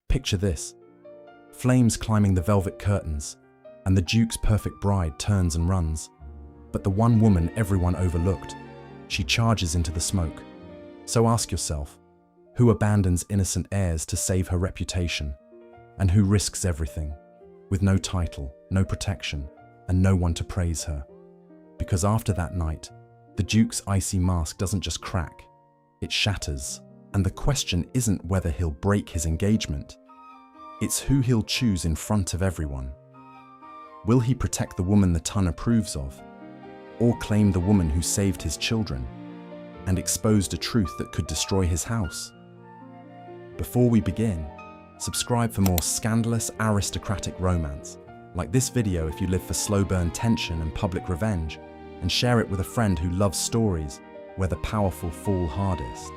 Picture this: flames climbing the velvet curtains, and the Duke's perfect bride turns and runs. But the one woman everyone overlooked, she charges into the smoke. So ask yourself, who abandons innocent heirs to save her reputation? And who risks everything, with no title, no protection, and no one to praise her? Because after that night, the Duke's icy mask doesn't just crack, it shatters. And the question isn't whether he'll break his engagement, it's who he'll choose in front of everyone. Will he protect the woman the Ton approves of, or claim the woman who saved his children and exposed a truth that could destroy his house? Before we begin, subscribe for more scandalous aristocratic romance. Like this video if you live for slow burn tension and public revenge, and share it with a friend who loves stories where the powerful fall hardest.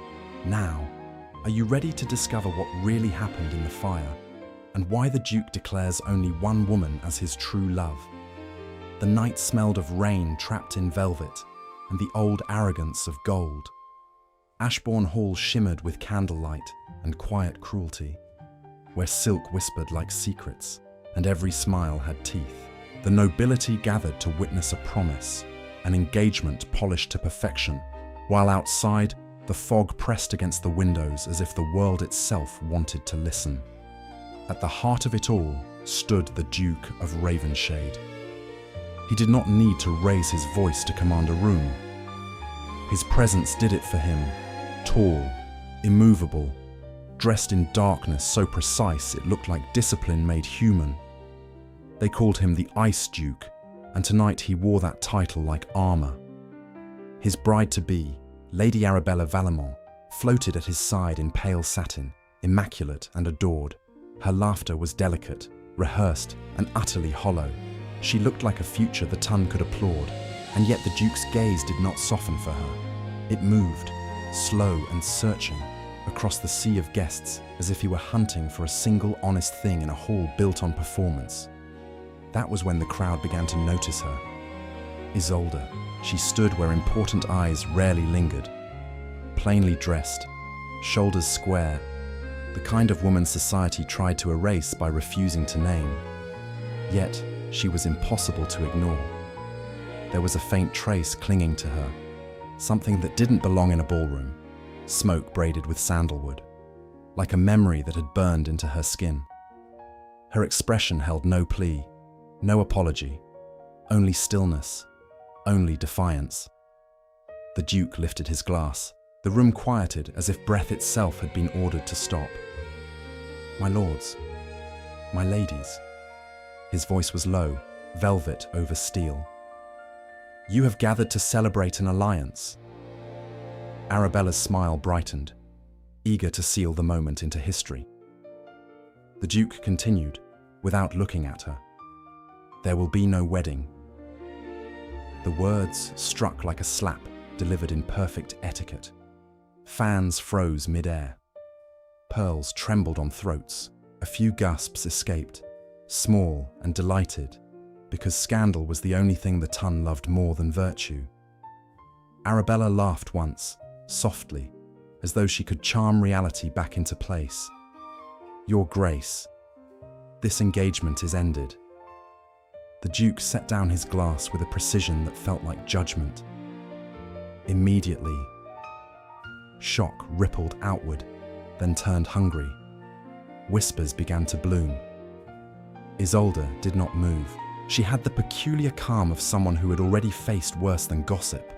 Now, are you ready to discover what really happened in the fire, and why the Duke declares only one woman as his true love? The night smelled of rain trapped in velvet and the old arrogance of gold. Ashborne Hall shimmered with candlelight and quiet cruelty, where silk whispered like secrets and every smile had teeth. The nobility gathered to witness a promise, an engagement polished to perfection, while outside, the fog pressed against the windows as if the world itself wanted to listen. At the heart of it all stood the Duke of Ravenshade. He did not need to raise his voice to command a room. His presence did it for him, tall, immovable, dressed in darkness so precise it looked like discipline made human. They called him the Ice Duke, and tonight he wore that title like armor. His bride-to-be, Lady Arabella Vallemont, floated at his side in pale satin, immaculate and adored. Her laughter was delicate, rehearsed, and utterly hollow. She looked like a future the Ton could applaud, and yet the Duke's gaze did not soften for her. It moved, slow and searching, across the sea of guests as if he were hunting for a single honest thing in a hall built on performance. That was when the crowd began to notice her. Isolda. She stood where important eyes rarely lingered. Plainly dressed, shoulders square, the kind of woman society tried to erase by refusing to name. Yet, she was impossible to ignore. There was a faint trace clinging to her, something that didn't belong in a ballroom, smoke braided with sandalwood, like a memory that had burned into her skin. Her expression held no plea, no apology, only stillness. Only defiance. The Duke lifted his glass. The room quieted as if breath itself had been ordered to stop. My lords, my ladies. His voice was low, velvet over steel. You have gathered to celebrate an alliance. Arabella's smile brightened, eager to seal the moment into history. The Duke continued, without looking at her. There will be no wedding. The words struck like a slap delivered in perfect etiquette. Fans froze mid-air. Pearls trembled on throats. A few gasps escaped, small and delighted, because scandal was the only thing the Ton loved more than virtue. Arabella laughed once, softly, as though she could charm reality back into place. Your Grace, this engagement is ended. The Duke set down his glass with a precision that felt like judgment. Immediately, shock rippled outward, then turned hungry. Whispers began to bloom. Isolda did not move. She had the peculiar calm of someone who had already faced worse than gossip.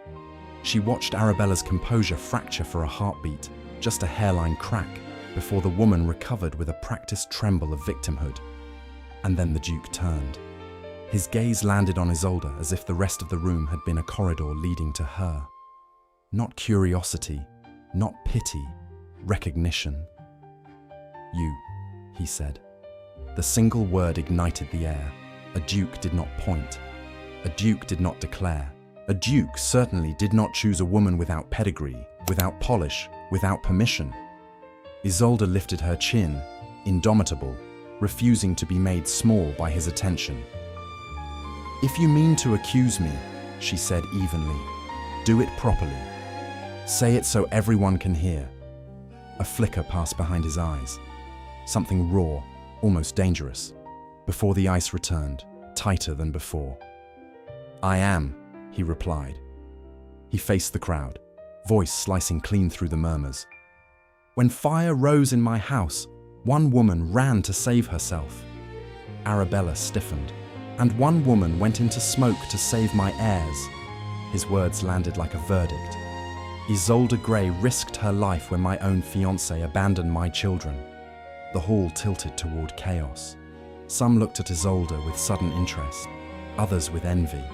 She watched Arabella's composure fracture for a heartbeat, just a hairline crack, before the woman recovered with a practiced tremble of victimhood. And then the Duke turned. His gaze landed on Isolda as if the rest of the room had been a corridor leading to her. Not curiosity, not pity, recognition. You, he said. The single word ignited the air. A duke did not point. A duke did not declare. A duke certainly did not choose a woman without pedigree, without polish, without permission. Isolda lifted her chin, indomitable, refusing to be made small by his attention. If you mean to accuse me, she said evenly, do it properly. Say it so everyone can hear. A flicker passed behind his eyes. something raw, almost dangerous, before the ice returned, tighter than before. "I am," he replied. He faced the crowd, voice slicing clean through the murmurs. "When fire rose in my house, one woman ran to save herself." Arabella stiffened, "And one woman went into smoke to save my heirs." His words landed like a verdict. Isolda Grey risked her life when my own fiancé abandoned my children. The hall tilted toward chaos. Some looked at Isolda with sudden interest, others with envy,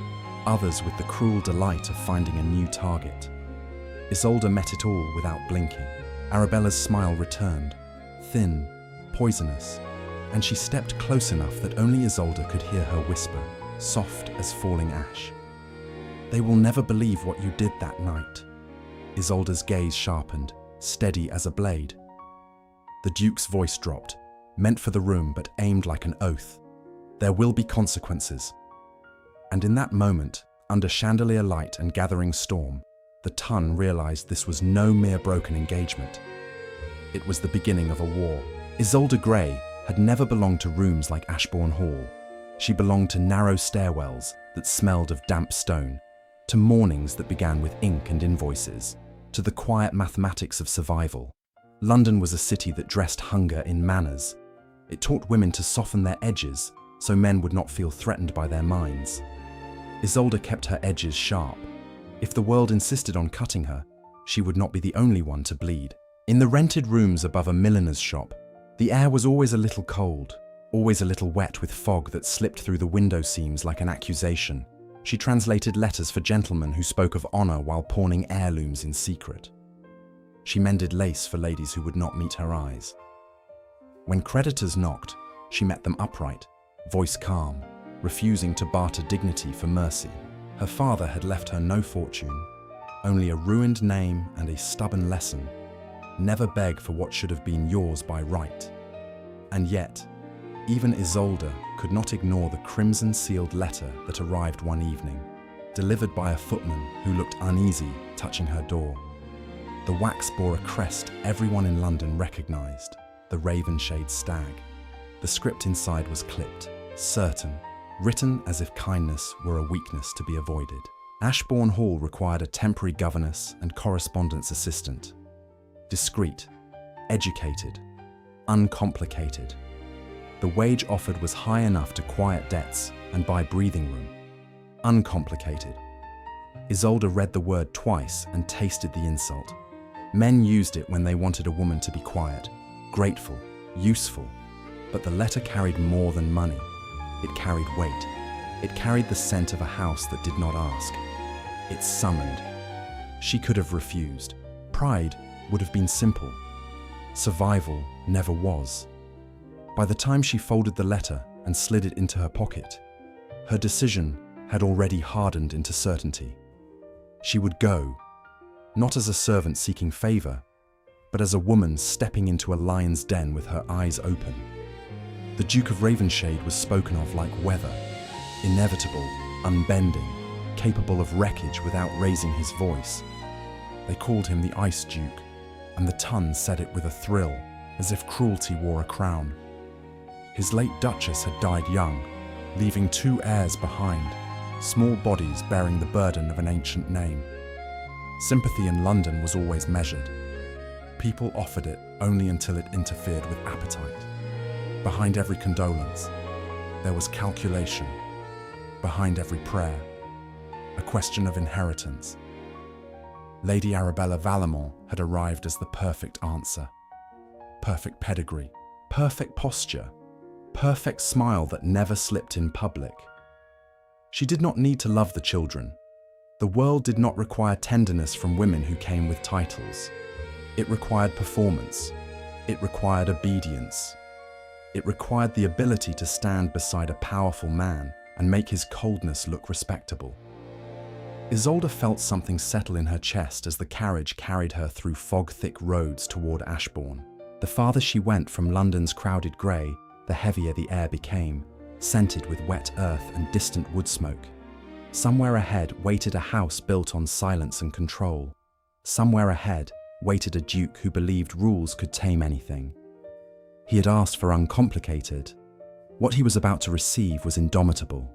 others with the cruel delight of finding a new target. Isolda met it all without blinking. Arabella's smile returned, thin, poisonous, and she stepped close enough that only Isolda could hear her whisper, soft as falling ash. "They will never believe what you did that night." Isolda's gaze sharpened, steady as a blade. The Duke's voice dropped, meant for the room but aimed like an oath. "There will be consequences." And in that moment, under chandelier light and gathering storm, the Tun realized this was no mere broken engagement. It was the beginning of a war. Isolda Grey had never belonged to rooms like Ashborne Hall. She belonged to narrow stairwells that smelled of damp stone, to mornings that began with ink and invoices, to the quiet mathematics of survival. London was a city that dressed hunger in manners. It taught women to soften their edges so men would not feel threatened by their minds. Isolda kept her edges sharp. If the world insisted on cutting her, she would not be the only one to bleed. In the rented rooms above a milliner's shop, the air was always a little cold, always a little wet with fog that slipped through the window seams like an accusation. She translated letters for gentlemen who spoke of honor while pawning heirlooms in secret. She mended lace for ladies who would not meet her eyes. When creditors knocked, she met them upright, voice calm, refusing to barter dignity for mercy. Her father had left her no fortune, only a ruined name and a stubborn lesson. Never beg for what should have been yours by right. And yet, even Isolda could not ignore the crimson-sealed letter that arrived one evening, delivered by a footman who looked uneasy touching her door. The wax bore a crest everyone in London recognized, the Ravenshade stag. The script inside was clipped, certain, written as if kindness were a weakness to be avoided. Ashborne Hall required a temporary governess and correspondence assistant. Discreet, educated, uncomplicated. The wage offered was high enough to quiet debts and buy breathing room. Uncomplicated. Isolda read the word twice and tasted the insult. Men used it when they wanted a woman to be quiet, grateful, useful. But the letter carried more than money. It carried weight. It carried the scent of a house that did not ask. It summoned. She could have refused. Pride would have been simple. Survival never was. By the time she folded the letter and slid it into her pocket, her decision had already hardened into certainty. She would go, not as a servant seeking favor, but as a woman stepping into a lion's den with her eyes open. The Duke of Ravenshade was spoken of like weather, inevitable, unbending, capable of wreckage without raising his voice. They called him the Ice Duke, and the Tun said it with a thrill, as if cruelty wore a crown. His late Duchess had died young, leaving 2 heirs behind, small bodies bearing the burden of an ancient name. Sympathy in London was always measured. People offered it only until it interfered with appetite. Behind every condolence, there was calculation. Behind every prayer, a question of inheritance. Lady Arabella Vallemont had arrived as the perfect answer. Perfect pedigree, perfect posture, perfect smile that never slipped in public. She did not need to love the children. The world did not require tenderness from women who came with titles. It required performance. It required obedience. It required the ability to stand beside a powerful man and make his coldness look respectable. Isolda felt something settle in her chest as the carriage carried her through fog-thick roads toward Ashbourne. The farther she went from London's crowded grey, the heavier the air became, scented with wet earth and distant wood smoke. Somewhere ahead waited a house built on silence and control. Somewhere ahead waited a duke who believed rules could tame anything. He had asked for uncomplicated. What he was about to receive was indomitable.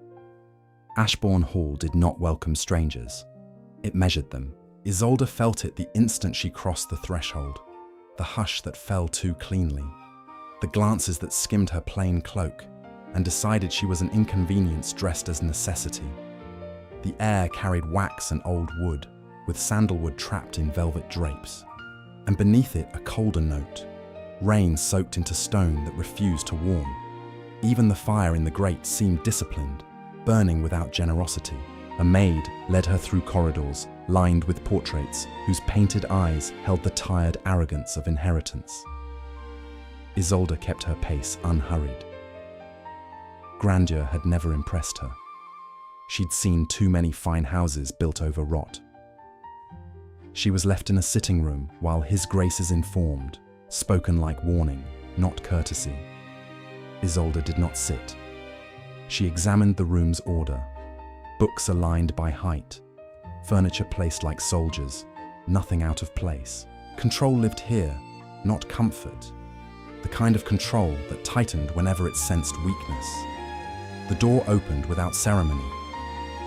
Ashborne Hall did not welcome strangers. It measured them. Isolda felt it the instant she crossed the threshold. The hush that fell too cleanly. The glances that skimmed her plain cloak and decided she was an inconvenience dressed as necessity. The air carried wax and old wood, with sandalwood trapped in velvet drapes. And beneath it a colder note, rain soaked into stone that refused to warm. Even the fire in the grate seemed disciplined, burning without generosity. A maid led her through corridors lined with portraits whose painted eyes held the tired arrogance of inheritance. Isolda kept her pace unhurried. Grandeur had never impressed her. She'd seen too many fine houses built over rot. She was left in a sitting room while his graces informed, spoken like warning, not courtesy. Isolda did not sit. She examined the room's order. Books aligned by height, furniture placed like soldiers, nothing out of place. Control lived here, not comfort. The kind of control that tightened whenever it sensed weakness. The door opened without ceremony.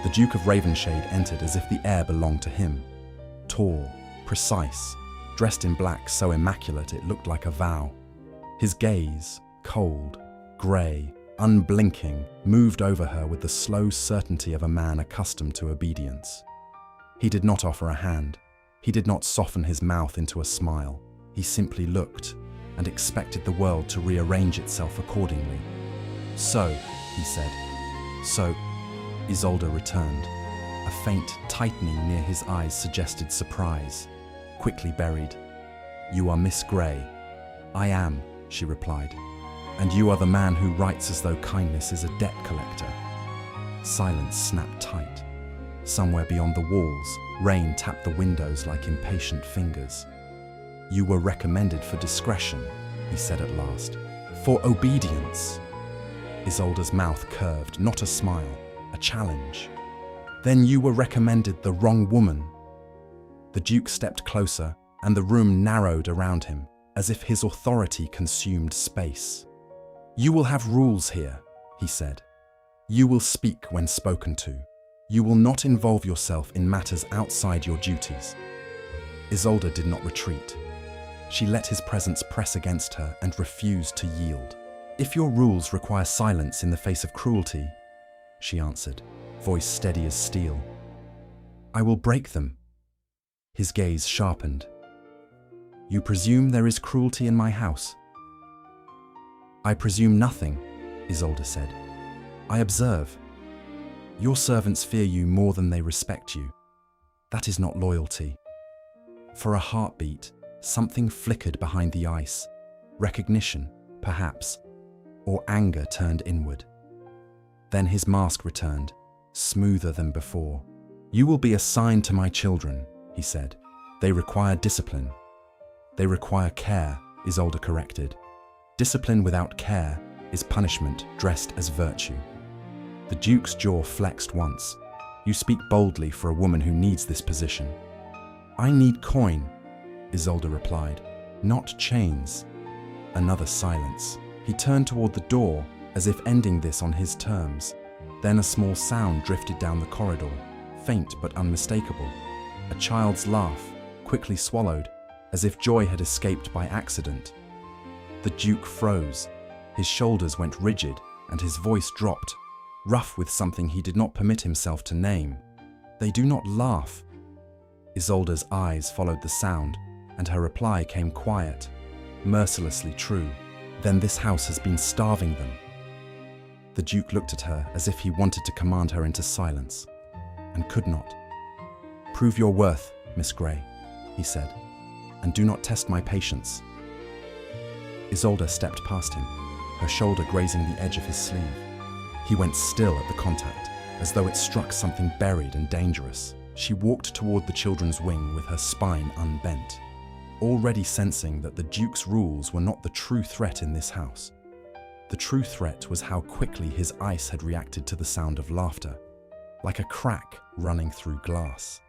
The Duke of Ravenshade entered as if the air belonged to him. Tall, precise, dressed in black so immaculate it looked like a vow. His gaze, cold, grey, unblinking, moved over her with the slow certainty of a man accustomed to obedience. He did not offer a hand. He did not soften his mouth into a smile. He simply looked and expected the world to rearrange itself accordingly. "So," he said. "So," Isolda returned. A faint tightening near his eyes suggested surprise, quickly buried. "You are Miss Grey." "I am," she replied. "And you are the man who writes as though kindness is a debt collector." Silence snapped tight. Somewhere beyond the walls, rain tapped the windows like impatient fingers. "You were recommended for discretion," he said at last. "For obedience." Isolda's mouth curved, not a smile, a challenge. "Then you were recommended the wrong woman." The Duke stepped closer, and the room narrowed around him, as if his authority consumed space. "You will have rules here," he said. "You will speak when spoken to. You will not involve yourself in matters outside your duties." Isolda did not retreat. She let his presence press against her and refused to yield. "If your rules require silence in the face of cruelty," she answered, voice steady as steel, "I will break them." His gaze sharpened. "You presume there is cruelty in my house?" "I presume nothing," Isolda said. "I observe. Your servants fear you more than they respect you. That is not loyalty." For a heartbeat, something flickered behind the ice. Recognition, perhaps, or anger turned inward. Then his mask returned, smoother than before. "You will be assigned to my children," he said. "They require discipline." "They require care," Isolda corrected. "Discipline without care is punishment dressed as virtue." The Duke's jaw flexed once. "You speak boldly for a woman who needs this position." "I need coin," Isolda replied, "not chains." Another silence. He turned toward the door, as if ending this on his terms. Then a small sound drifted down the corridor, faint but unmistakable. A child's laugh, quickly swallowed, as if joy had escaped by accident. The Duke froze. His shoulders went rigid, and his voice dropped, rough with something he did not permit himself to name. "They do not laugh." Isolda's eyes followed the sound, and her reply came quiet, mercilessly true. "Then this house has been starving them." The Duke looked at her as if he wanted to command her into silence, and could not. "Prove your worth, Miss Grey," he said, "and do not test my patience." Isolda stepped past him, her shoulder grazing the edge of his sleeve. He went still at the contact, as though it struck something buried and dangerous. She walked toward the children's wing with her spine unbent, already sensing that the Duke's rules were not the true threat in this house. The true threat was how quickly his ice had reacted to the sound of laughter, like a crack running through glass.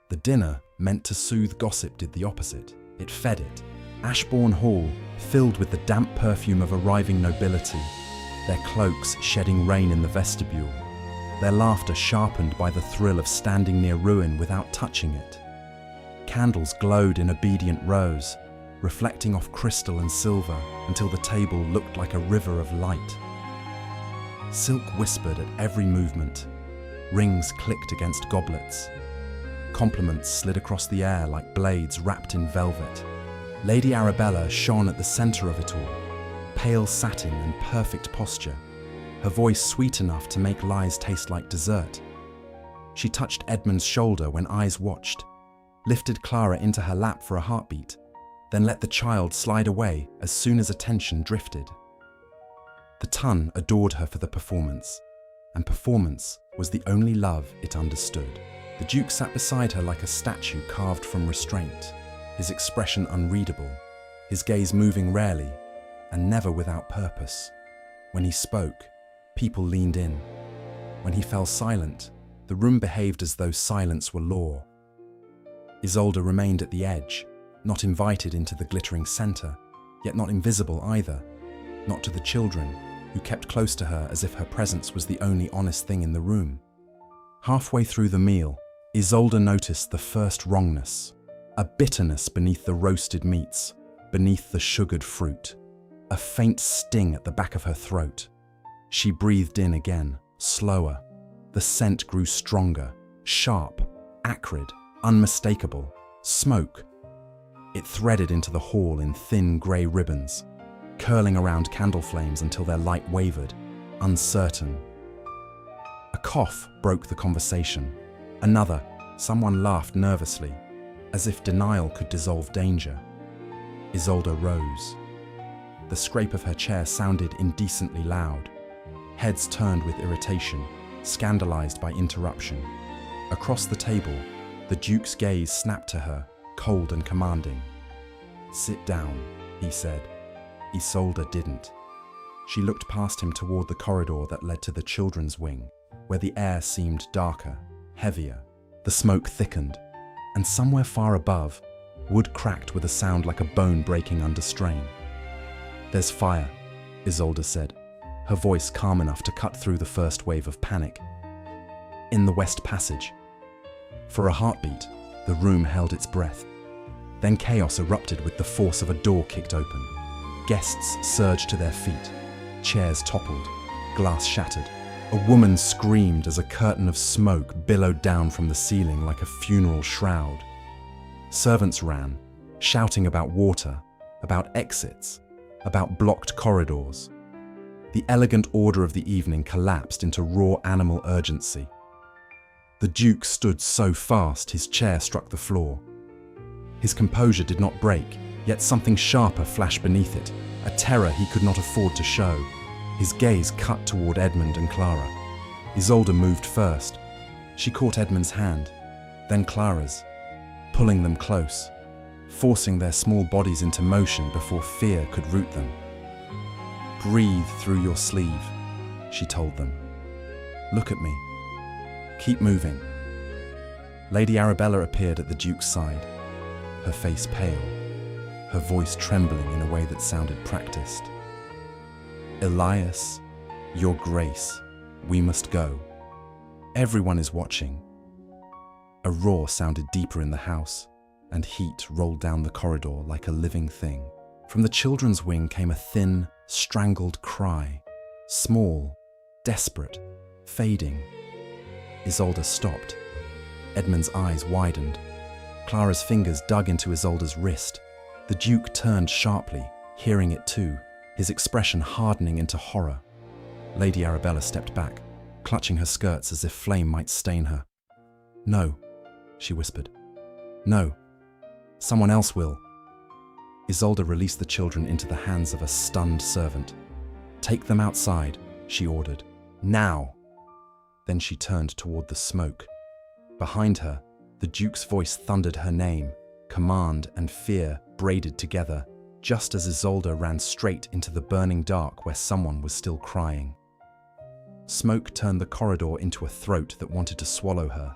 The dinner, meant to soothe gossip, did the opposite. It fed it, Ashborne Hall filled with the damp perfume of arriving nobility, their cloaks shedding rain in the vestibule, their laughter sharpened by the thrill of standing near ruin without touching it. Candles glowed in obedient rows, reflecting off crystal and silver until the table looked like a river of light. Silk whispered at every movement. Rings clicked against goblets. Compliments slid across the air like blades wrapped in velvet. Lady Arabella shone at the center of it all, pale satin and perfect posture, her voice sweet enough to make lies taste like dessert. She touched Edmund's shoulder when eyes watched, lifted Clara into her lap for a heartbeat, then let the child slide away as soon as attention drifted. The ton adored her for the performance, and performance was the only love it understood. The Duke sat beside her like a statue carved from restraint, his expression unreadable, his gaze moving rarely and never without purpose. When he spoke, people leaned in. When he fell silent, the room behaved as though silence were law. Isolda remained at the edge, not invited into the glittering center, yet not invisible either, not to the children, who kept close to her as if her presence was the only honest thing in the room. Halfway through the meal, Isolda noticed the first wrongness, a bitterness beneath the roasted meats, beneath the sugared fruit, a faint sting at the back of her throat. She breathed in again, slower. The scent grew stronger, sharp, acrid, unmistakable. Smoke. It threaded into the hall in thin grey ribbons, curling around candle flames until their light wavered, uncertain. A cough broke the conversation. Another, someone laughed nervously, as if denial could dissolve danger. Isolda rose. The scrape of her chair sounded indecently loud. Heads turned with irritation, scandalized by interruption. Across the table, the Duke's gaze snapped to her, cold and commanding. "Sit down," he said. Isolda didn't. She looked past him toward the corridor that led to the children's wing, where the air seemed darker, heavier. The smoke thickened, and somewhere far above, wood cracked with a sound like a bone breaking under strain. "There's fire," Isolda said, her voice calm enough to cut through the first wave of panic. "In the West Passage." For a heartbeat, the room held its breath. Then chaos erupted with the force of a door kicked open. Guests surged to their feet. Chairs toppled. Glass shattered. A woman screamed as a curtain of smoke billowed down from the ceiling like a funeral shroud. Servants ran, shouting about water, about exits, about blocked corridors. The elegant order of the evening collapsed into raw animal urgency. The Duke stood so fast his chair struck the floor. His composure did not break, yet something sharper flashed beneath it, a terror he could not afford to show. His gaze cut toward Edmund and Clara. Isolda moved first. She caught Edmund's hand, then Clara's, pulling them close, forcing their small bodies into motion before fear could root them. "Breathe through your sleeve," she told them. "Look at me. Keep moving." Lady Arabella appeared at the Duke's side, her face pale, her voice trembling in a way that sounded practiced. "Elias, your grace, we must go. Everyone is watching." A roar sounded deeper in the house, and heat rolled down the corridor like a living thing. From the children's wing came a thin, strangled cry, small, desperate, fading. Isolda stopped. Edmund's eyes widened. Clara's fingers dug into Isolda's wrist. The Duke turned sharply, hearing it too, his expression hardening into horror. Lady Arabella stepped back, clutching her skirts as if flame might stain her. "No," she whispered. "No. Someone else will." Isolda released the children into the hands of a stunned servant. "Take them outside," she ordered. "Now!" Then she turned toward the smoke. Behind her, the Duke's voice thundered her name, command and fear braided together, just as Isolda ran straight into the burning dark where someone was still crying. Smoke turned the corridor into a throat that wanted to swallow her.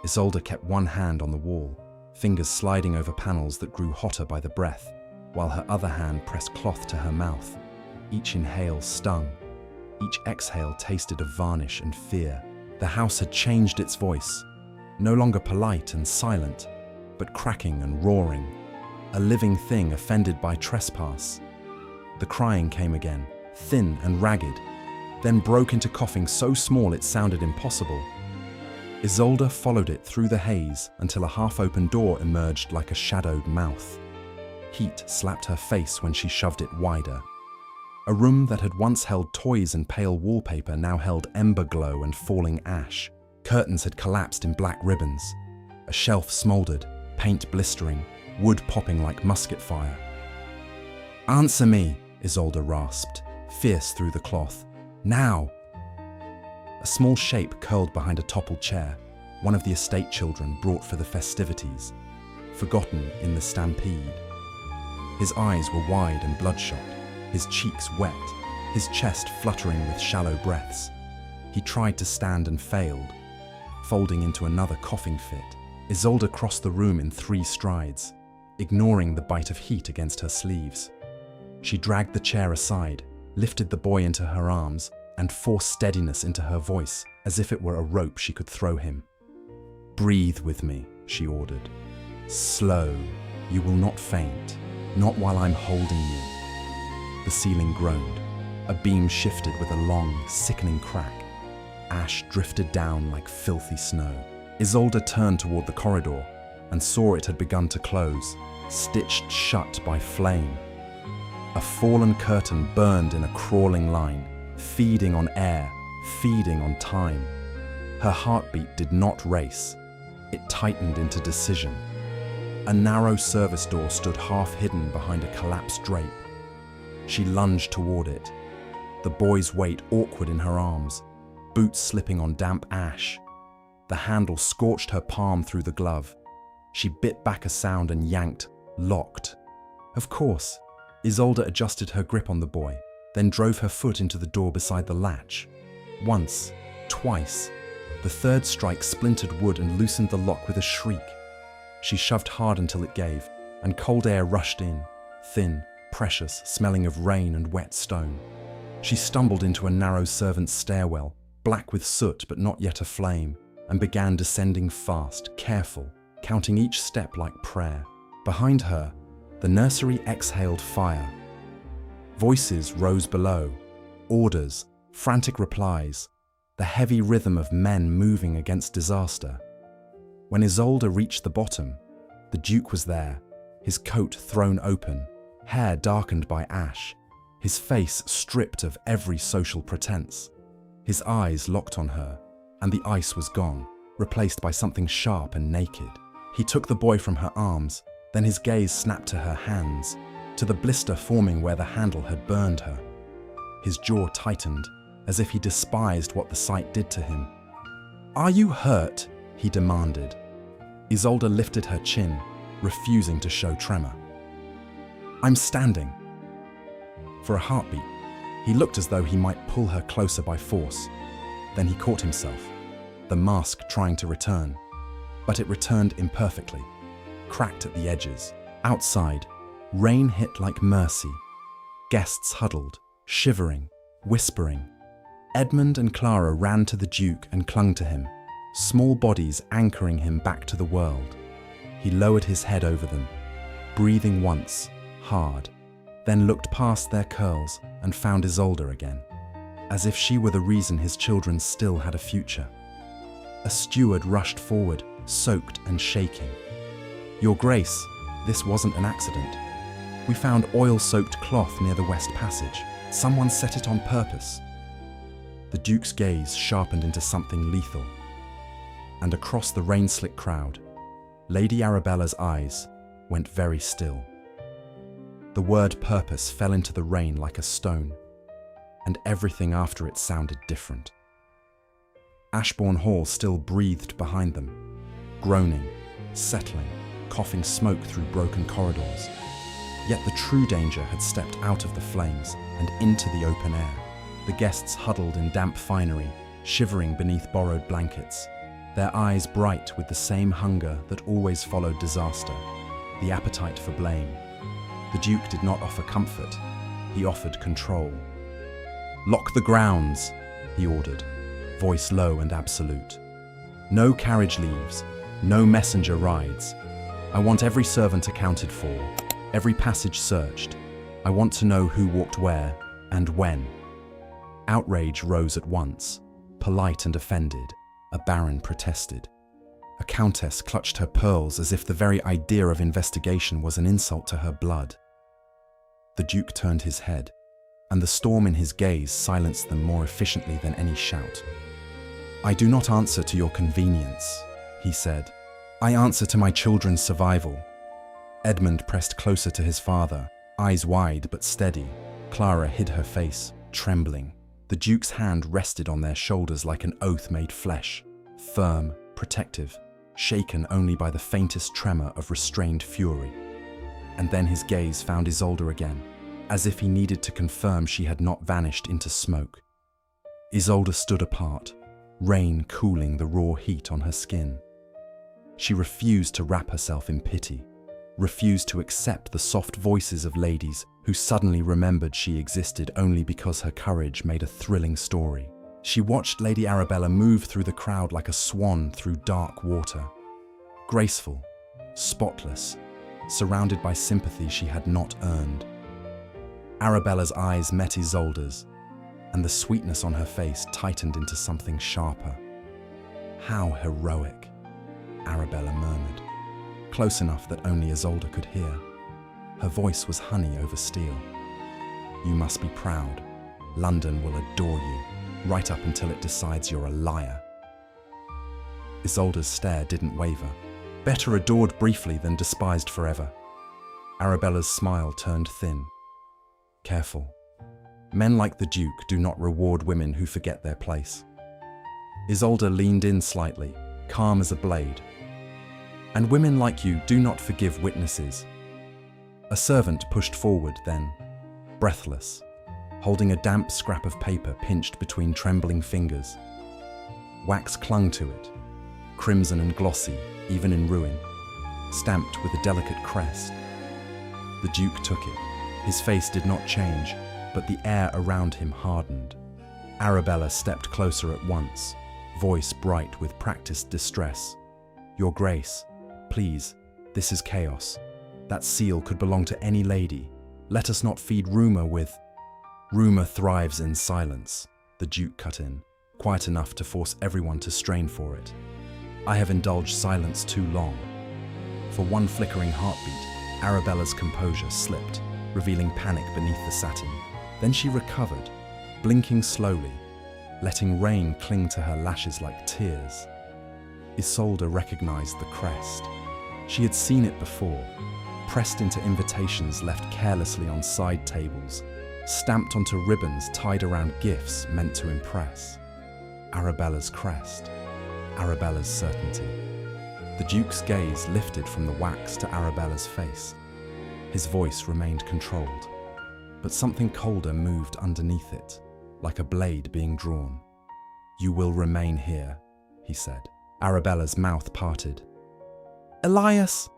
Isolda kept one hand on the wall, fingers sliding over panels that grew hotter by the breath. while her other hand pressed cloth to her mouth. Each inhale stung. Each exhale tasted of varnish and fear. The house had changed its voice, no longer polite and silent, but cracking and roaring, a living thing offended by trespass. The crying came again, thin and ragged, then broke into coughing so small it sounded impossible. Isolda followed it through the haze until a half-open door emerged like a shadowed mouth. Heat slapped her face when she shoved it wider. A room that had once held toys and pale wallpaper now held ember glow and falling ash. Curtains had collapsed in black ribbons. A shelf smoldered, paint blistering, wood popping like musket fire. "Answer me," Isolda rasped, fierce through the cloth. "Now!" A small shape curled behind a toppled chair, one of the estate children brought for the festivities, forgotten in the stampede. His eyes were wide and bloodshot, his cheeks wet, his chest fluttering with shallow breaths. He tried to stand and failed, folding into another coughing fit. Isolda crossed the room in 3 strides, ignoring the bite of heat against her sleeves. She dragged the chair aside, lifted the boy into her arms, and forced steadiness into her voice, as if it were a rope she could throw him. "Breathe with me," she ordered. "Slow. You will not faint. Not while I'm holding you." The ceiling groaned. A beam shifted with a long, sickening crack. Ash drifted down like filthy snow. Isolda turned toward the corridor and saw it had begun to close, stitched shut by flame. A fallen curtain burned in a crawling line, feeding on air, feeding on time. Her heartbeat did not race. It tightened into decision. A narrow service door stood half hidden behind a collapsed drape. She lunged toward it, the boy's weight awkward in her arms, boots slipping on damp ash. The handle scorched her palm through the glove. She bit back a sound and yanked, locked. Of course, Isolda adjusted her grip on the boy, then drove her foot into the door beside the latch. Once, twice. The third strike splintered wood and loosened the lock with a shriek. She shoved hard until it gave, and cold air rushed in, thin, precious, smelling of rain and wet stone. She stumbled into a narrow servant's stairwell, black with soot but not yet aflame, and began descending fast, careful, counting each step like prayer. Behind her, the nursery exhaled fire. Voices rose below, orders, frantic replies, the heavy rhythm of men moving against disaster. When Isolda reached the bottom, the Duke was there, his coat thrown open, hair darkened by ash, his face stripped of every social pretense. His eyes locked on her, and the ice was gone, replaced by something sharp and naked. He took the boy from her arms, then his gaze snapped to her hands, to the blister forming where the handle had burned her. His jaw tightened, as if he despised what the sight did to him. "Are you hurt?" he demanded. Isolda lifted her chin, refusing to show tremor. "I'm standing." For a heartbeat, he looked as though he might pull her closer by force. Then he caught himself, the mask trying to return. But it returned imperfectly, cracked at the edges. Outside, rain hit like mercy. Guests huddled, shivering, whispering. Edmund and Clara ran to the Duke and clung to him, small bodies anchoring him back to the world. He lowered his head over them, breathing once, hard, then looked past their curls and found Isolda again, as if she were the reason his children still had a future. A steward rushed forward, soaked and shaking. "Your Grace, this wasn't an accident. We found oil-soaked cloth near the West Passage. Someone set it on purpose." The Duke's gaze sharpened into something lethal. And across the rain-slick crowd, Lady Arabella's eyes went very still. The word purpose fell into the rain like a stone, and everything after it sounded different. Ashborne Hall still breathed behind them, groaning, settling, coughing smoke through broken corridors. Yet the true danger had stepped out of the flames and into the open air. The guests huddled in damp finery, shivering beneath borrowed blankets, their eyes bright with the same hunger that always followed disaster, the appetite for blame. The Duke did not offer comfort, he offered control. "Lock the grounds," he ordered, voice low and absolute. "No carriage leaves, no messenger rides. I want every servant accounted for, every passage searched. I want to know who walked where and when." Outrage rose at once. Polite and offended, a baron protested. A countess clutched her pearls as if the very idea of investigation was an insult to her blood. The Duke turned his head, and the storm in his gaze silenced them more efficiently than any shout. "I do not answer to your convenience," he said. "I answer to my children's survival." Edmund pressed closer to his father, eyes wide but steady. Clara hid her face, trembling. The Duke's hand rested on their shoulders like an oath made flesh, firm, protective, shaken only by the faintest tremor of restrained fury. And then his gaze found Isolda again, as if he needed to confirm she had not vanished into smoke. Isolda stood apart, rain cooling the raw heat on her skin. She refused to wrap herself in pity, refused to accept the soft voices of ladies who suddenly remembered she existed only because her courage made a thrilling story. She watched Lady Arabella move through the crowd like a swan through dark water. Graceful, spotless, surrounded by sympathy she had not earned. Arabella's eyes met Isolda's, and the sweetness on her face tightened into something sharper. "How heroic," Arabella murmured, close enough that only Isolda could hear. Her voice was honey over steel. "You must be proud. London will adore you, right up until it decides you're a liar." Isolda's stare didn't waver. Better adored briefly than despised forever. Arabella's smile turned thin. "Careful. Men like the Duke do not reward women who forget their place." Isolda leaned in slightly, calm as a blade. "And women like you do not forgive witnesses." A servant pushed forward then, breathless, holding a damp scrap of paper pinched between trembling fingers. Wax clung to it, crimson and glossy, even in ruin, stamped with a delicate crest. The Duke took it. His face did not change, but the air around him hardened. Arabella stepped closer at once, voice bright with practiced distress. "Your Grace, please, this is chaos. That seal could belong to any lady. Let us not feed rumor with—" "Rumor thrives in silence," the Duke cut in, quiet enough to force everyone to strain for it. "I have indulged silence too long." For one flickering heartbeat, Arabella's composure slipped, revealing panic beneath the satin. Then she recovered, blinking slowly, letting rain cling to her lashes like tears. Isolda recognized the crest. She had seen it before, pressed into invitations left carelessly on side tables, stamped onto ribbons tied around gifts meant to impress. Arabella's crest, Arabella's certainty. The Duke's gaze lifted from the wax to Arabella's face. His voice remained controlled, but something colder moved underneath it, like a blade being drawn. "You will remain here," he said. Arabella's mouth parted. "Elias!"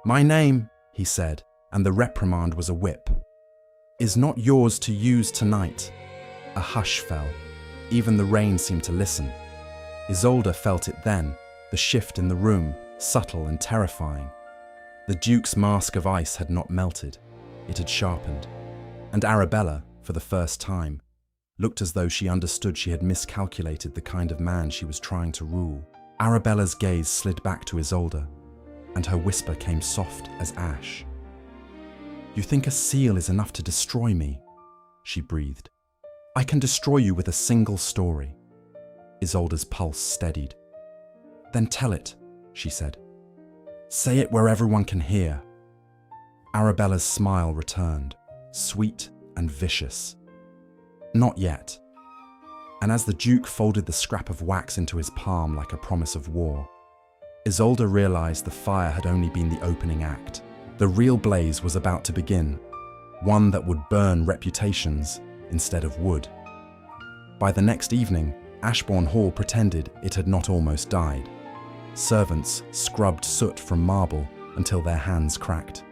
"My name," he said, and the reprimand was a whip, "is not yours to use tonight." A hush fell. Even the rain seemed to listen. Isolda felt it then, the shift in the room, subtle and terrifying. The Duke's mask of ice had not melted, it had sharpened. And Arabella, for the first time, looked as though she understood she had miscalculated the kind of man she was trying to rule. Arabella's gaze slid back to Isolda, and her whisper came soft as ash. "You think a seal is enough to destroy me?" she breathed. "I can destroy you with a single story." Isolda's pulse steadied. "Then tell it," she said. "Say it where everyone can hear." Arabella's smile returned, sweet and vicious. "Not yet." And as the Duke folded the scrap of wax into his palm like a promise of war, Isolda realized the fire had only been the opening act. The real blaze was about to begin, one that would burn reputations instead of wood. By the next evening, Ashborne Hall pretended it had not almost died. Servants scrubbed soot from marble until their hands cracked.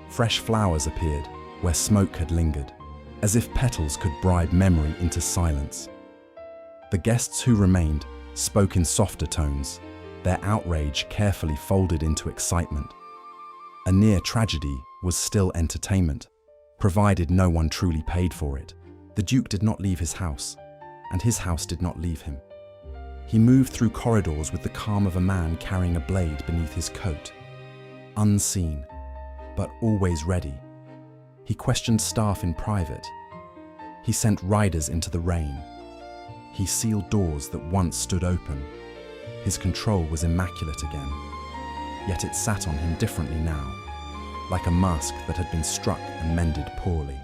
Fresh flowers appeared where smoke had lingered, as if petals could bribe memory into silence. The guests who remained spoke in softer tones, their outrage carefully folded into excitement. A near tragedy was still entertainment, provided no one truly paid for it. The Duke did not leave his house, and his house did not leave him. He moved through corridors with the calm of a man carrying a blade beneath his coat. Unseen, but always ready. He questioned staff in private. He sent riders into the rain. He sealed doors that once stood open. His control was immaculate again, yet it sat on him differently now, like a mask that had been struck and mended poorly.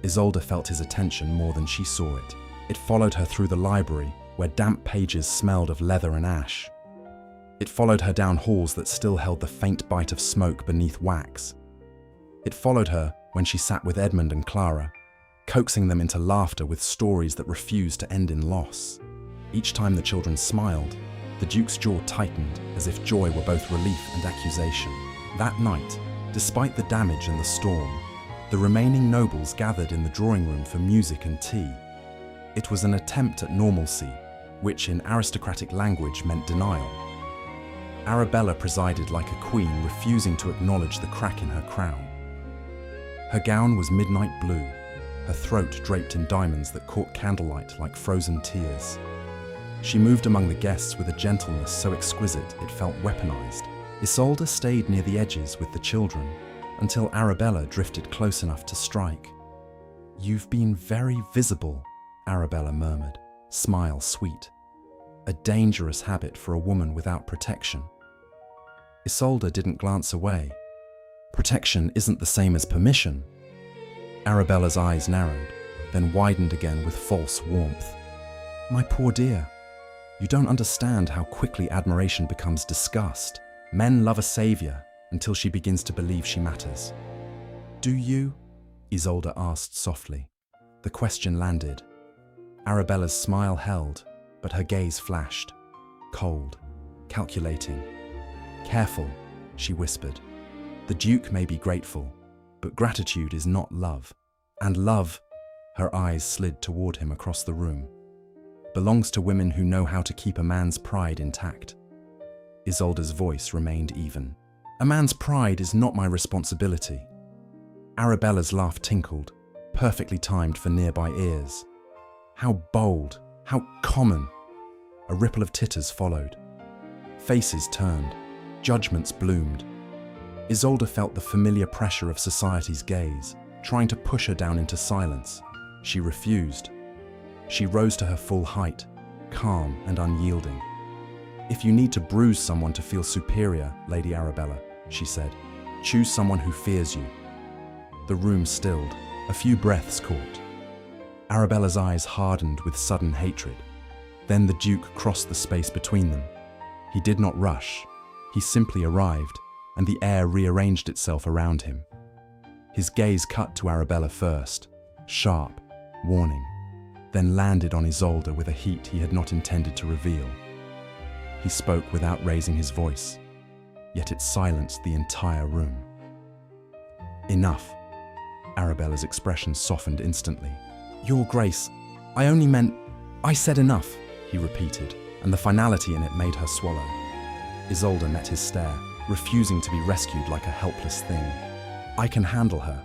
Isolda felt his attention more than she saw it. It followed her through the library, where damp pages smelled of leather and ash. It followed her down halls that still held the faint bite of smoke beneath wax. It followed her when she sat with Edmund and Clara, coaxing them into laughter with stories that refused to end in loss. Each time the children smiled, the Duke's jaw tightened as if joy were both relief and accusation. That night, despite the damage and the storm, the remaining nobles gathered in the drawing room for music and tea. It was an attempt at normalcy, which in aristocratic language meant denial. Arabella presided like a queen, refusing to acknowledge the crack in her crown. Her gown was midnight blue, her throat draped in diamonds that caught candlelight like frozen tears. She moved among the guests with a gentleness so exquisite it felt weaponized. Isolda stayed near the edges with the children until Arabella drifted close enough to strike. "You've been very visible," Arabella murmured, smile sweet. A dangerous habit for a woman without protection. Isolda didn't glance away. Protection isn't the same as permission. Arabella's eyes narrowed, then widened again with false warmth. "My poor dear, you don't understand how quickly admiration becomes disgust. Men love a savior until she begins to believe she matters." "Do you?" Isolda asked softly. The question landed. Arabella's smile held, but her gaze flashed. Cold, calculating. "Careful," she whispered. "The Duke may be grateful, but gratitude is not love. And love," her eyes slid toward him across the room, "belongs to women who know how to keep a man's pride intact." Isolda's voice remained even. "A man's pride is not my responsibility." Arabella's laugh tinkled, perfectly timed for nearby ears. How bold, how common. A ripple of titters followed. Faces turned, judgments bloomed. Isolda felt the familiar pressure of society's gaze, trying to push her down into silence. She refused. She rose to her full height, calm and unyielding. "If you need to bruise someone to feel superior, Lady Arabella," she said, "choose someone who fears you." The room stilled, a few breaths caught. Arabella's eyes hardened with sudden hatred. Then the Duke crossed the space between them. He did not rush. He simply arrived, and the air rearranged itself around him. His gaze cut to Arabella first, sharp, warning, then landed on Isolda with a heat he had not intended to reveal. He spoke without raising his voice, yet it silenced the entire room. "Enough." Arabella's expression softened instantly. "Your Grace, I only meant... I said enough," he repeated, and the finality in it made her swallow. Isolda met his stare, refusing to be rescued like a helpless thing. "I can handle her."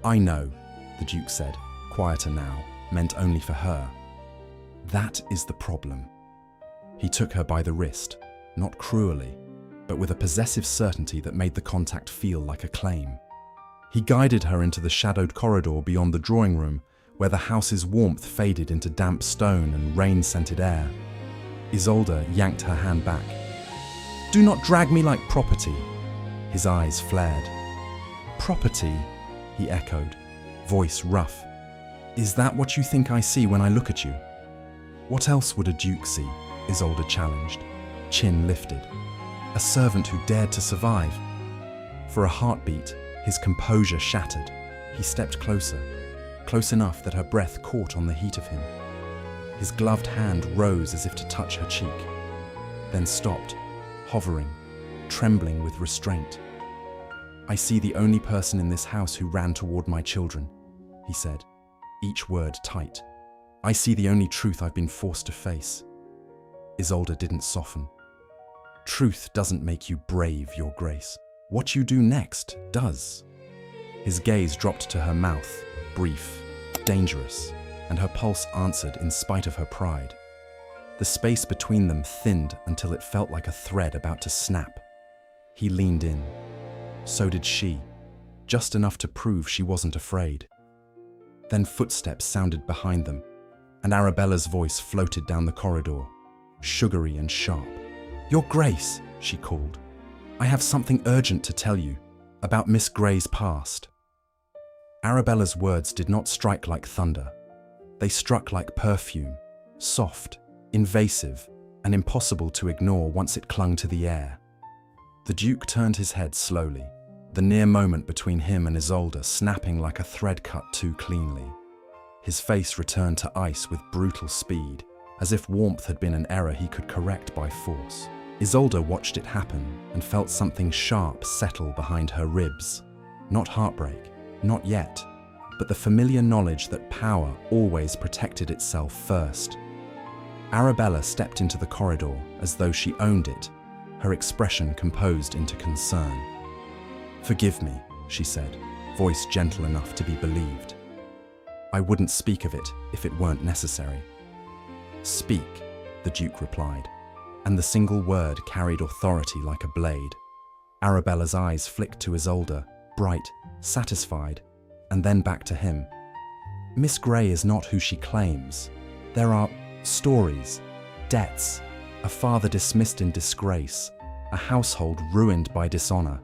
"I know," the Duke said, quieter now, meant only for her. "That is the problem." He took her by the wrist, not cruelly, but with a possessive certainty that made the contact feel like a claim. He guided her into the shadowed corridor beyond the drawing room, where the house's warmth faded into damp stone and rain-scented air. Isolda yanked her hand back. "Do not drag me like property." His eyes flared. "Property?" he echoed, voice rough. "Is that what you think I see when I look at you?" "What else would a duke see?" Isolda challenged, chin lifted. "A servant who dared to survive." For a heartbeat, his composure shattered. He stepped closer, close enough that her breath caught on the heat of him. His gloved hand rose as if to touch her cheek, then stopped, hovering, trembling with restraint. I see the only person in this house who ran toward my children, he said, each word tight. I see the only truth I've been forced to face. Isolda didn't soften. Truth doesn't make you brave, Your Grace. What you do next does. His gaze dropped to her mouth, brief, dangerous, and her pulse answered in spite of her pride. The space between them thinned until it felt like a thread about to snap. He leaned in. So did she, just enough to prove she wasn't afraid. Then footsteps sounded behind them, and Arabella's voice floated down the corridor, sugary and sharp. Your Grace, she called. I have something urgent to tell you about Miss Grey's past. Arabella's words did not strike like thunder. They struck like perfume, soft, invasive, and impossible to ignore once it clung to the air. The Duke turned his head slowly, the near moment between him and Isolda snapping like a thread cut too cleanly. His face returned to ice with brutal speed, as if warmth had been an error he could correct by force. Isolda watched it happen and felt something sharp settle behind her ribs. Not heartbreak, not yet, but the familiar knowledge that power always protected itself first. Arabella stepped into the corridor as though she owned it, her expression composed into concern. Forgive me, she said, voice gentle enough to be believed. I wouldn't speak of it if it weren't necessary. Speak, the Duke replied, and the single word carried authority like a blade. Arabella's eyes flicked to Isolda, bright, satisfied, and then back to him. Miss Grey is not who she claims. There are stories, debts, a father dismissed in disgrace, a household ruined by dishonor.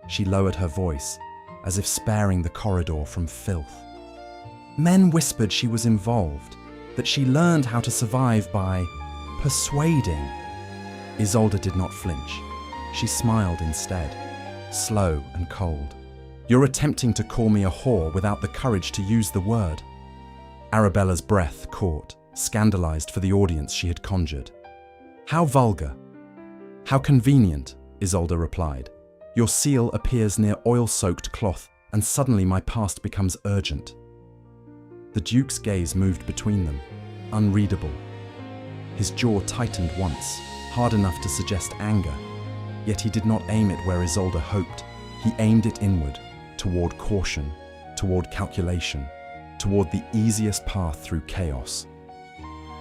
She lowered her voice, as if sparing the corridor from filth. Men whispered she was involved, that she learned how to survive by persuading. Isolda did not flinch. She smiled instead, slow and cold. You're attempting to call me a whore without the courage to use the word. Arabella's breath caught, scandalized for the audience she had conjured. How vulgar. How convenient, Isolda replied. Your seal appears near oil-soaked cloth, and suddenly my past becomes urgent. The Duke's gaze moved between them, unreadable. His jaw tightened once, hard enough to suggest anger, yet he did not aim it where Isolda hoped. He aimed it inward, toward caution, toward calculation, toward the easiest path through chaos.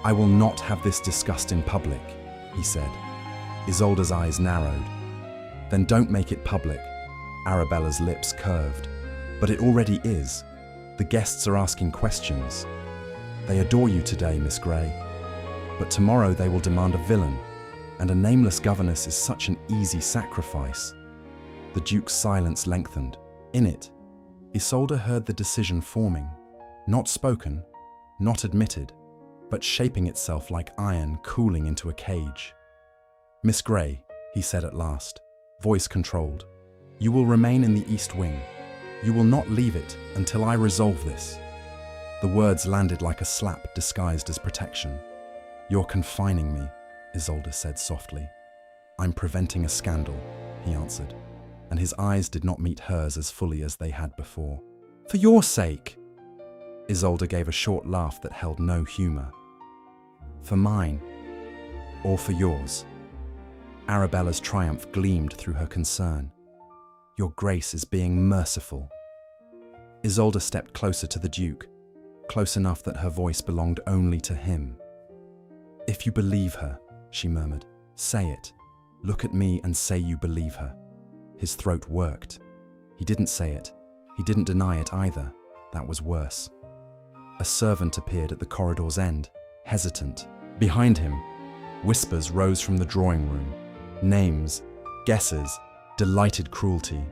I will not have this discussed in public, he said. Isolda's eyes narrowed. Then don't make it public. Arabella's lips curved. But it already is. The guests are asking questions. They adore you today, Miss Grey. But tomorrow they will demand a villain, and a nameless governess is such an easy sacrifice. The Duke's silence lengthened. In it, Isolda heard the decision forming, not spoken, not admitted, but shaping itself like iron cooling into a cage. Miss Grey, he said at last, voice controlled, you will remain in the East Wing. You will not leave it until I resolve this. The words landed like a slap disguised as protection. You're confining me, Isolda said softly. I'm preventing a scandal, he answered, and his eyes did not meet hers as fully as they had before. For your sake! Isolda gave a short laugh that held no humor. For mine, or for yours? Arabella's triumph gleamed through her concern. Your Grace is being merciful. Isolda stepped closer to the Duke, close enough that her voice belonged only to him. If you believe her, she murmured, say it. Look at me and say you believe her. His throat worked. He didn't say it. He didn't deny it either. That was worse. A servant appeared at the corridor's end, hesitant. Behind him, whispers rose from the drawing room. Names, guesses, delighted cruelty.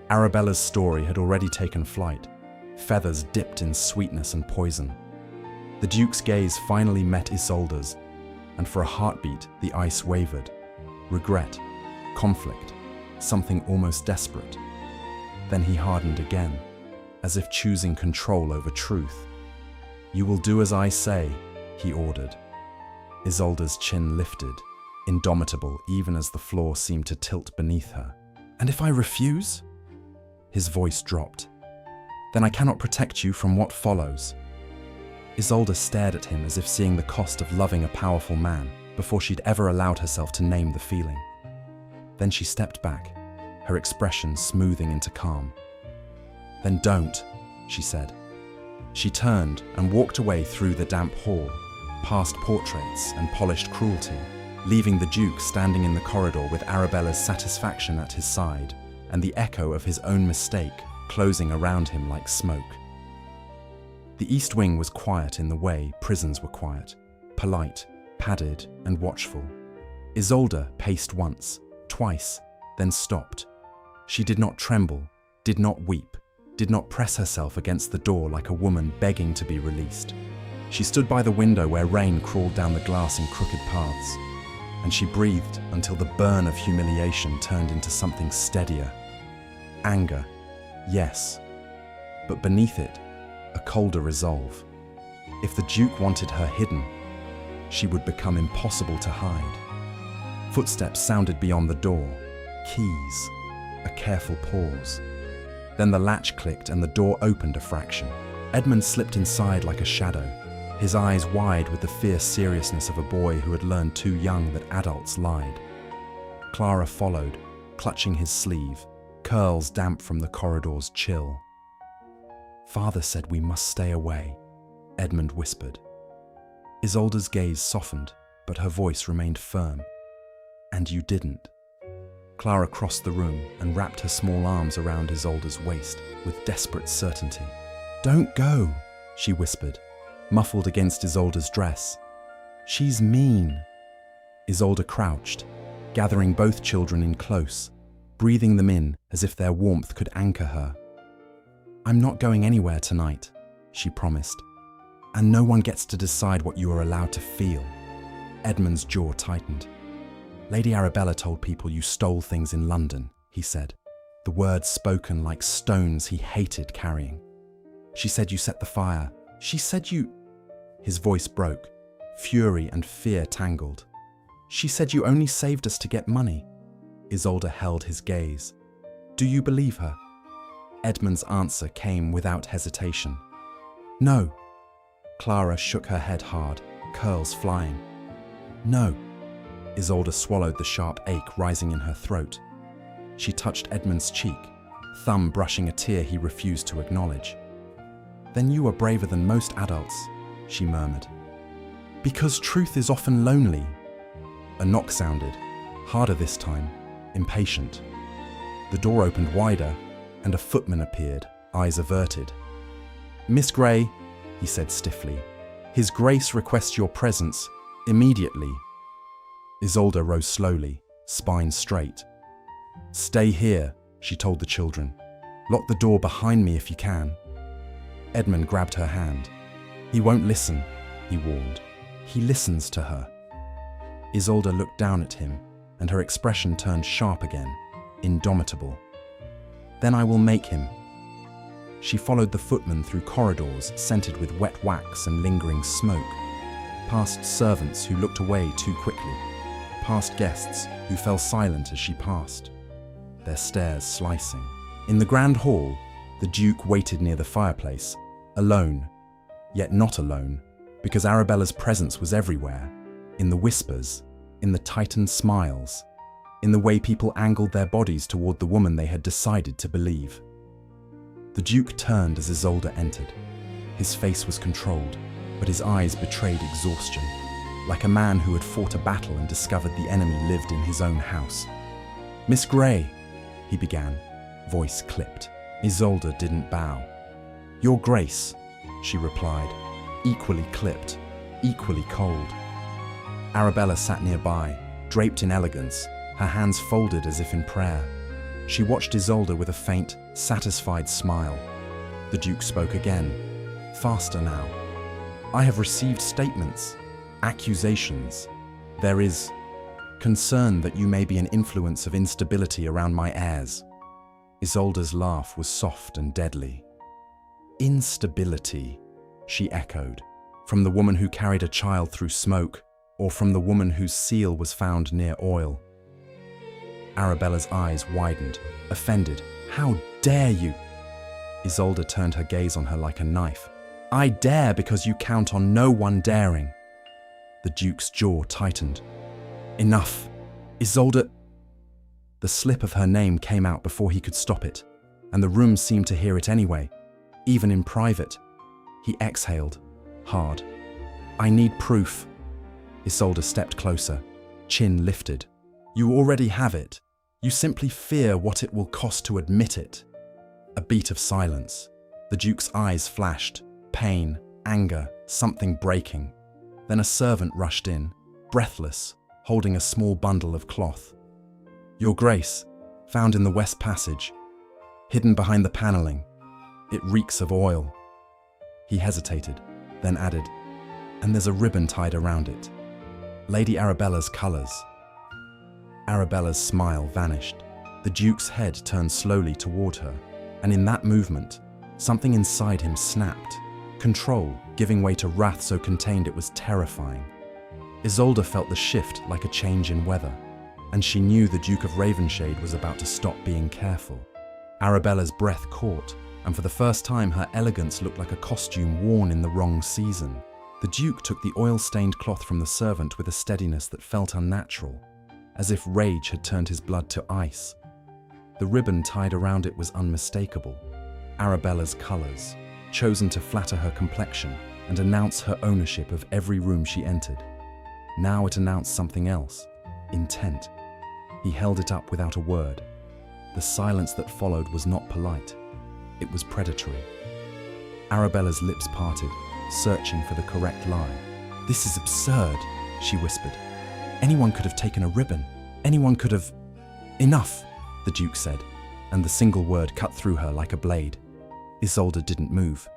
Arabella's story had already taken flight, feathers dipped in sweetness and poison. The Duke's gaze finally met Isolda's, and for a heartbeat the ice wavered. Regret, conflict, something almost desperate. Then he hardened again, as if choosing control over truth. You will do as I say, he ordered. Isolda's chin lifted, indomitable even as the floor seemed to tilt beneath her. And if I refuse? His voice dropped. Then I cannot protect you from what follows. Isolda stared at him as if seeing the cost of loving a powerful man before she'd ever allowed herself to name the feeling. Then she stepped back, her expression smoothing into calm. Then don't, she said. She turned and walked away through the damp hall, past portraits and polished cruelty, leaving the Duke standing in the corridor with Arabella's satisfaction at his side and the echo of his own mistake closing around him like smoke. The East Wing was quiet in the way prisons were quiet, polite, padded and watchful. Isolda paced once, twice, then stopped. She did not tremble, did not weep, did not press herself against the door like a woman begging to be released. She stood by the window where rain crawled down the glass in crooked paths, and she breathed until the burn of humiliation turned into something steadier. Anger, yes, but beneath it, a colder resolve. If the Duke wanted her hidden, she would become impossible to hide. Footsteps sounded beyond the door, keys, a careful pause. Then the latch clicked and the door opened a fraction. Edmund slipped inside like a shadow, his eyes wide with the fierce seriousness of a boy who had learned too young that adults lied. Clara followed, clutching his sleeve, curls damp from the corridor's chill. "Father said we must stay away," Edmund whispered. Isolda's gaze softened, but her voice remained firm. "And you didn't." Clara crossed the room and wrapped her small arms around Isolda's waist with desperate certainty. "Don't go," she whispered, muffled against Isolda's dress. "She's mean." Isolda crouched, gathering both children in close, breathing them in as if their warmth could anchor her. "I'm not going anywhere tonight," she promised. "And no one gets to decide what you are allowed to feel." Edmund's jaw tightened. "Lady Arabella told people you stole things in London," he said, the words spoken like stones he hated carrying. "She said you set the fire. She said you—" His voice broke, fury and fear tangled. "She said you only saved us to get money." Isolda held his gaze. "Do you believe her?" Edmund's answer came without hesitation. "No." Clara shook her head hard, curls flying. "No." Isolda swallowed the sharp ache rising in her throat. She touched Edmund's cheek, thumb brushing a tear he refused to acknowledge. "Then you are braver than most adults," she murmured. "Because truth is often lonely." A knock sounded, harder this time, impatient. The door opened wider, and a footman appeared, eyes averted. "Miss Grey," he said stiffly, "His Grace requests your presence, immediately." Isolda rose slowly, spine straight. "Stay here," she told the children. "Lock the door behind me if you can." Edmund grabbed her hand. "He won't listen," he warned. "He listens to her." Isolda looked down at him, and her expression turned sharp again, indomitable. "Then I will make him." She followed the footman through corridors scented with wet wax and lingering smoke, past servants who looked away too quickly, past guests who fell silent as she passed, their stares slicing. In the grand hall, the Duke waited near the fireplace, alone, yet not alone, because Arabella's presence was everywhere, in the whispers, in the tightened smiles, in the way people angled their bodies toward the woman they had decided to believe. The Duke turned as Isolda entered. His face was controlled, but his eyes betrayed exhaustion, like a man who had fought a battle and discovered the enemy lived in his own house. "Miss Grey," he began, voice clipped. Isolda didn't bow. "Your Grace," she replied, equally clipped, equally cold. Arabella sat nearby, draped in elegance, her hands folded as if in prayer. She watched Isolda with a faint, satisfied smile. The Duke spoke again, faster now. "I have received statements, accusations. There is concern that you may be an influence of instability around my heirs." Isolda's laugh was soft and deadly. "Instability," she echoed, from the woman who carried a child through smoke, or from the woman whose seal was found near oil. Arabella's eyes widened, offended, How dare you? Isolda turned her gaze on her like a knife. I dare because you count on no one daring. The Duke's jaw tightened. Enough. Isolda. The slip of her name came out before he could stop it, and the room seemed to hear it anyway, even in private. He exhaled, hard. I need proof. Isolda stepped closer, chin lifted. You already have it. You simply fear what it will cost to admit it. A beat of silence. The Duke's eyes flashed. Pain, anger, something breaking. Then a servant rushed in, breathless, holding a small bundle of cloth. Your Grace, found in the West Passage, hidden behind the panelling. It reeks of oil. He hesitated, then added, and there's a ribbon tied around it. Lady Arabella's colours. Arabella's smile vanished. The Duke's head turned slowly toward her, and in that movement, something inside him snapped. Control, giving way to wrath so contained it was terrifying. Isolda felt the shift like a change in weather, and she knew the Duke of Ravenshade was about to stop being careful. Arabella's breath caught, and for the first time her elegance looked like a costume worn in the wrong season. The Duke took the oil-stained cloth from the servant with a steadiness that felt unnatural, as if rage had turned his blood to ice. The ribbon tied around it was unmistakable. Arabella's colours, chosen to flatter her complexion and announce her ownership of every room she entered. Now it announced something else, intent. He held it up without a word. The silence that followed was not polite. It was predatory. Arabella's lips parted, searching for the correct lie. This is absurd, she whispered. Anyone could have taken a ribbon. Anyone could have... Enough, the Duke said, and the single word cut through her like a blade. Isolda didn't move.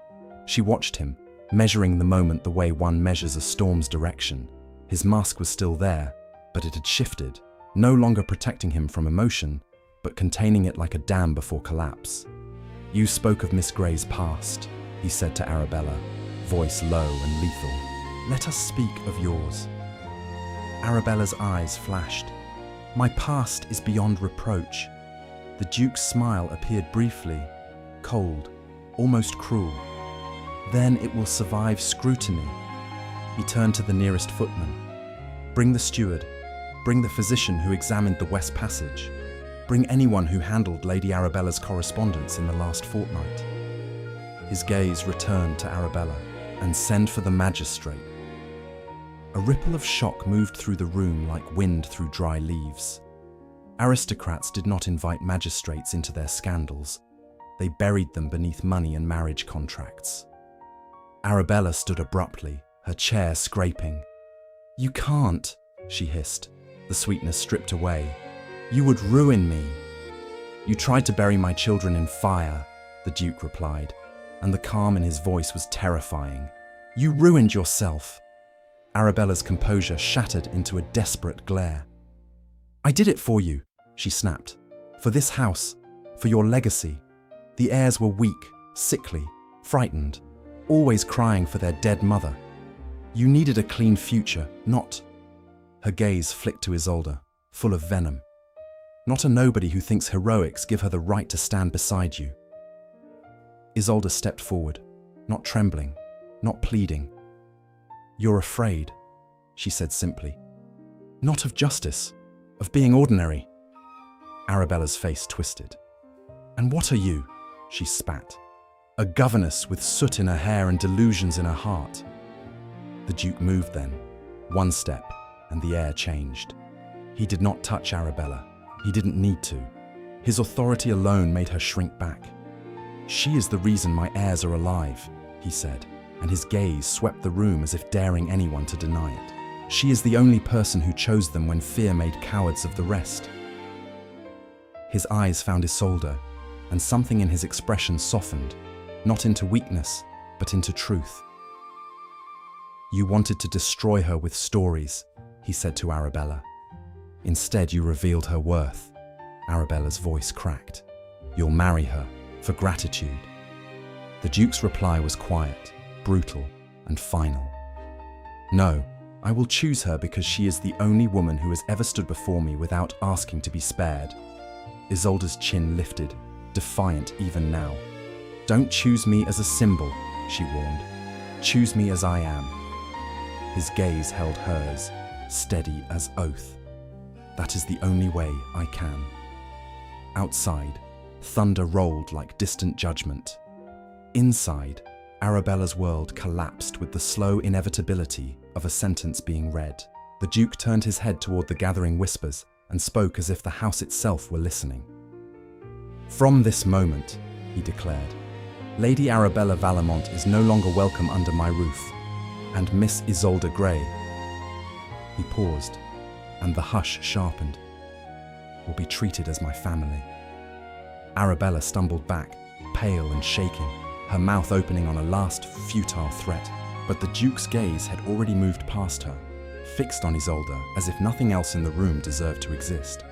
She watched him, measuring the moment the way one measures a storm's direction. His mask was still there, but it had shifted, no longer protecting him from emotion, but containing it like a dam before collapse. You spoke of Miss Grey's past, he said to Arabella, voice low and lethal. Let us speak of yours. Arabella's eyes flashed. My past is beyond reproach. The Duke's smile appeared briefly, cold, almost cruel. Then it will survive scrutiny. He turned to the nearest footman. Bring the steward. Bring the physician who examined the West Passage. Bring anyone who handled Lady Arabella's correspondence in the last fortnight. His gaze returned to Arabella. And send for the magistrate. A ripple of shock moved through the room like wind through dry leaves. Aristocrats did not invite magistrates into their scandals. They buried them beneath money and marriage contracts. Arabella stood abruptly, her chair scraping. You can't, she hissed, the sweetness stripped away. You would ruin me. You tried to bury my children in fire, the Duke replied, and the calm in his voice was terrifying. You ruined yourself. Arabella's composure shattered into a desperate glare. I did it for you, she snapped. For this house, for your legacy. The heirs were weak, sickly, frightened, always crying for their dead mother. You needed a clean future, not... Her gaze flicked to Isolda, full of venom. Not a nobody who thinks heroics give her the right to stand beside you. Isolda stepped forward, not trembling, not pleading. You're afraid, she said simply. Not of justice, of being ordinary. Arabella's face twisted. And what are you? She spat. A governess with soot in her hair and delusions in her heart. The Duke moved then, one step, and the air changed. He did not touch Arabella. He didn't need to. His authority alone made her shrink back. She is the reason my heirs are alive, he said, and his gaze swept the room as if daring anyone to deny it. She is the only person who chose them when fear made cowards of the rest. His eyes found Isolda, and something in his expression softened, not into weakness, but into truth. You wanted to destroy her with stories, he said to Arabella. Instead, you revealed her worth. Arabella's voice cracked. You'll marry her. For gratitude. The Duke's reply was quiet, brutal, and final. No, I will choose her because she is the only woman who has ever stood before me without asking to be spared. Isolda's chin lifted, defiant even now. "Don't choose me as a symbol," she warned. "Choose me as I am." His gaze held hers, steady as oath. "That is the only way I can." Outside, thunder rolled like distant judgment. Inside, Arabella's world collapsed with the slow inevitability of a sentence being read. The Duke turned his head toward the gathering whispers and spoke as if the house itself were listening. "From this moment," he declared, "Lady Arabella Vallemont is no longer welcome under my roof, and Miss Isolda Grey," he paused, and the hush sharpened, "will be treated as my family." Arabella stumbled back, pale and shaking, her mouth opening on a last futile threat. But the Duke's gaze had already moved past her, fixed on Isolda as if nothing else in the room deserved to exist.